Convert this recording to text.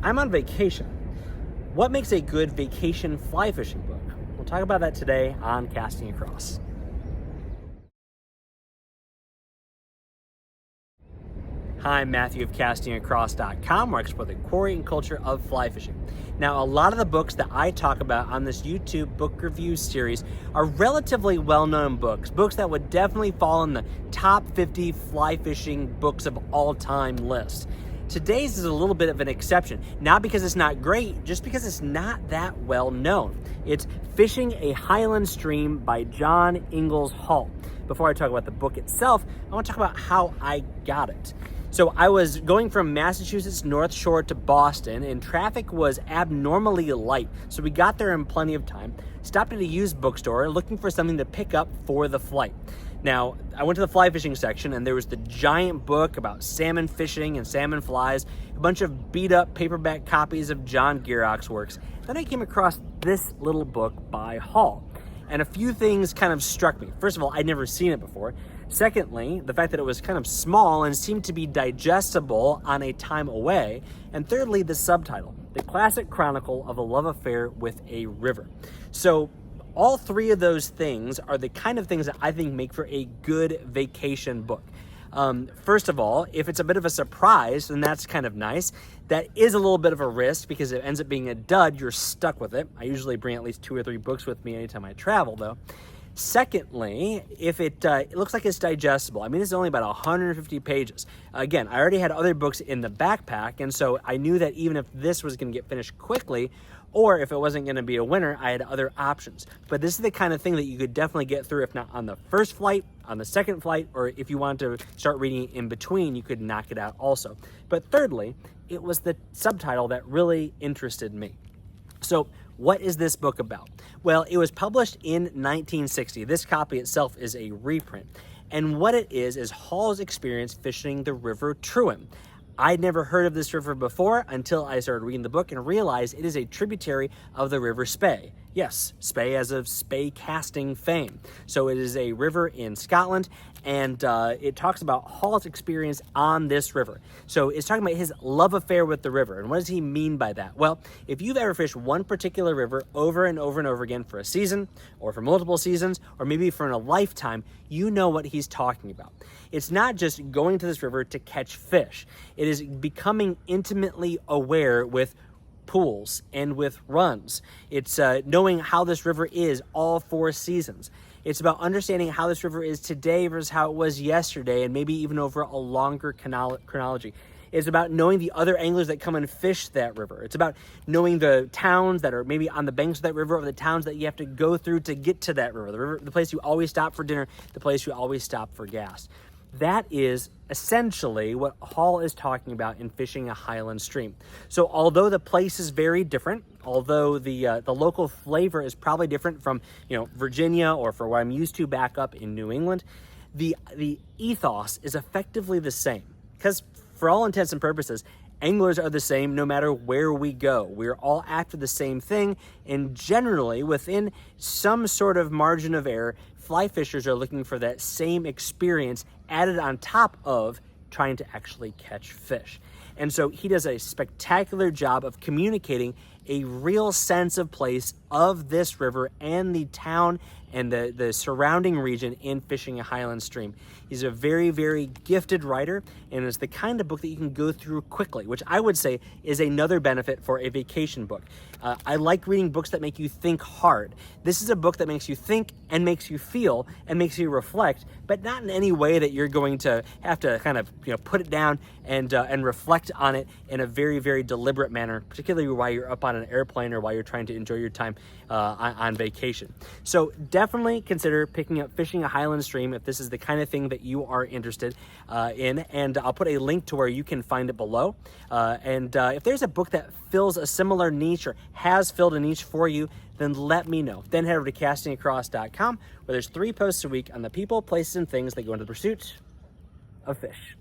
I'm on vacation. What makes a good vacation fly fishing book? We'll talk about that today on Casting Across. Hi, I'm Matthew of castingacross.com, where I explore the quarry and culture of fly fishing. Now, a lot of the books that I talk about on this YouTube book review series are relatively well-known books that would definitely fall in the top 50 fly fishing books of all time list. Today's is a little bit of an exception, not because it's not great, just because it's not that well known. It's Fishing a Highland Stream by John Inglis Hall. Before I talk about the book itself, I want to talk about how I got it. So I was going from Massachusetts North Shore to Boston, and traffic was abnormally light. So we got there in plenty of time, stopped at a used bookstore looking for something to pick up for the flight. Now, I went to the fly fishing section, and there was the giant book about salmon fishing and salmon flies, a bunch of beat up paperback copies of John Gierach's works. Then I came across this little book by Hall. And a few things kind of struck me. First of all, I'd never seen it before. Secondly, the fact that it was kind of small and seemed to be digestible on a time away. And thirdly, the subtitle, The Classic Chronicle of a Love Affair with a River. So all three of those things are the kind of things that I think make for a good vacation book. First of all, if it's a bit of a surprise, then that's kind of nice. That is a little bit of a risk because if it ends up being a dud, you're stuck with it. I usually bring at least 2 or 3 books with me anytime I travel, though. Secondly, if it looks like it's digestible. I mean, it's only about 150 pages. Again, I already had other books in the backpack, and so I knew that even if this was going to get finished quickly, or if it wasn't going to be a winner, I had other options. But this is the kind of thing that you could definitely get through, if not on the first flight, on the second flight, or if you wanted to start reading in between, you could knock it out also. But thirdly, it was the subtitle that really interested me. So what is this book about? Well, it was published in 1960. This copy itself is a reprint. And what it is Hall's experience fishing the River Trewin. I'd never heard of this river before until I started reading the book and realized it is a tributary of the River Spey. Yes, Spey as of spey casting fame. So it is a river in Scotland, and it talks about Hall's experience on this river. So it's talking about his love affair with the river. And what does he mean by that? Well, if you've ever fished one particular river over and over and over again for a season, or for multiple seasons, or maybe for a lifetime, you know what he's talking about. It's not just going to this river to catch fish. It is becoming intimately aware with pools and with runs. It's knowing how this river is all 4 seasons. It's about understanding how this river is today versus how it was yesterday, and maybe even over a longer chronology. It's about knowing the other anglers that come and fish that river. It's about knowing the towns that are maybe on the banks of that river, or the towns that you have to go through to get to that river, the place you always stop for dinner, the place you always stop for gas. That is essentially what Hall is talking about in Fishing a Highland Stream. So although the place is very different, although the local flavor is probably different from Virginia or for what I'm used to back up in New England, the ethos is effectively the same. Because for all intents and purposes, anglers are the same no matter where we go. We're all after the same thing, and generally within some sort of margin of error, fly fishers are looking for that same experience added on top of trying to actually catch fish. And so he does a spectacular job of communicating a real sense of place of this river and the town and the surrounding region in Fishing a Highland Stream. He's a very, very gifted writer, and it's the kind of book that you can go through quickly, which I would say is another benefit for a vacation book. I like reading books that make you think hard. This is a book that makes you think and makes you feel and makes you reflect, but not in any way that you're going to have to kind of put it down and reflect on it in a very, very deliberate manner, particularly while you're up on an airplane or while you're trying to enjoy your time on vacation. So definitely consider picking up Fishing a Highland Stream if this is the kind of thing that you are interested in, and I'll put a link to where you can find it below. And if there's a book that fills a similar niche or has filled a niche for you, then let me know. Then head over to castingacross.com, where there's 3 posts a week on the people, places, and things that go into the pursuit of fish.